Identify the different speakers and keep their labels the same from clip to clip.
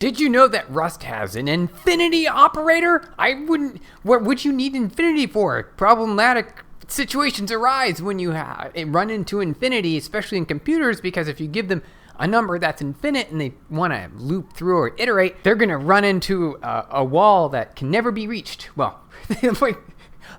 Speaker 1: Did you know that Rust has an infinity operator? What would you need infinity for? Problematic situations arise when you run into infinity, especially in computers, because if you give them a number that's infinite and they want to loop through or iterate, they're going to run into a wall that can never be reached. Well,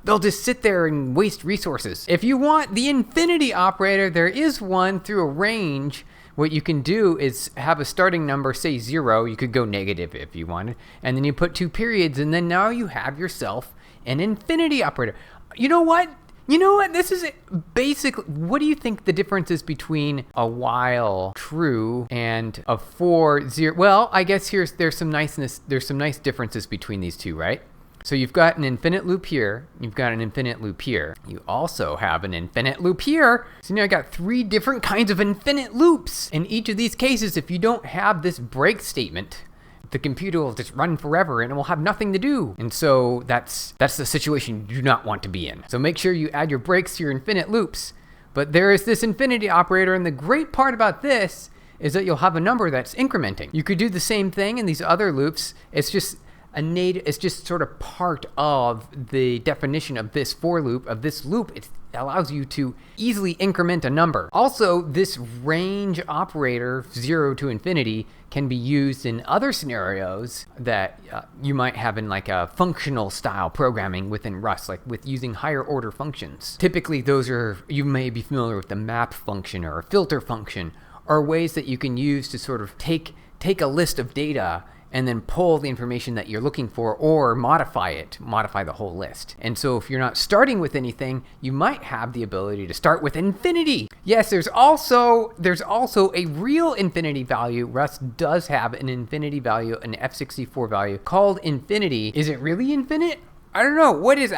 Speaker 1: they'll just sit there and waste resources. If you want the infinity operator, there is one through a range. What you can do is have a starting number, say 0. You could go negative if you wanted. And then you put 2 periods, and then now you have yourself an infinity operator. You know what? This is basically, what do you think the difference is between a while true and a for 0? Well, I guess there's some nice differences between these two, right? So you've got an infinite loop here, you've got an infinite loop here. You also have an infinite loop here. So now I got 3 different kinds of infinite loops. In each of these cases, if you don't have this break statement, the computer will just run forever and it will have nothing to do. And so that's the situation you do not want to be in. So make sure you add your breaks to your infinite loops. But there is this infinity operator, and the great part about this is that you'll have a number that's incrementing. You could do the same thing in these other loops. It's just sort of part of the definition of this for loop, of this loop. It allows you to easily increment a number. Also, this range operator, 0 to infinity, can be used in other scenarios that you might have in like a functional style programming within Rust, like with using higher order functions. Typically, you may be familiar with the map function or a filter function, or ways that you can use to sort of take a list of data and then pull the information that you're looking for, or modify the whole list. And so if you're not starting with anything, you might have the ability to start with infinity. Yes, there's also a real infinity value. Rust does have an infinity value, an F64 value called infinity. Is it really infinite? I don't know. What is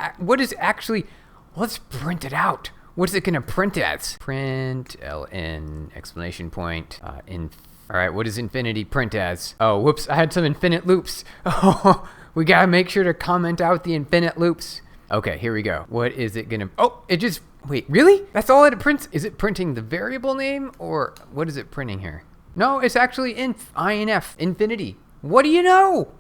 Speaker 1: actually, let's print it out. What's it gonna print as? Print ln exclamation point All right, what does infinity print as? Oh, whoops, I had some infinite loops. Oh, we gotta make sure to comment out the infinite loops. Okay, here we go. What is it gonna, wait, really? That's all it prints? Is it printing the variable name, or what is it printing here? No, it's actually inf, infinity. What do you know?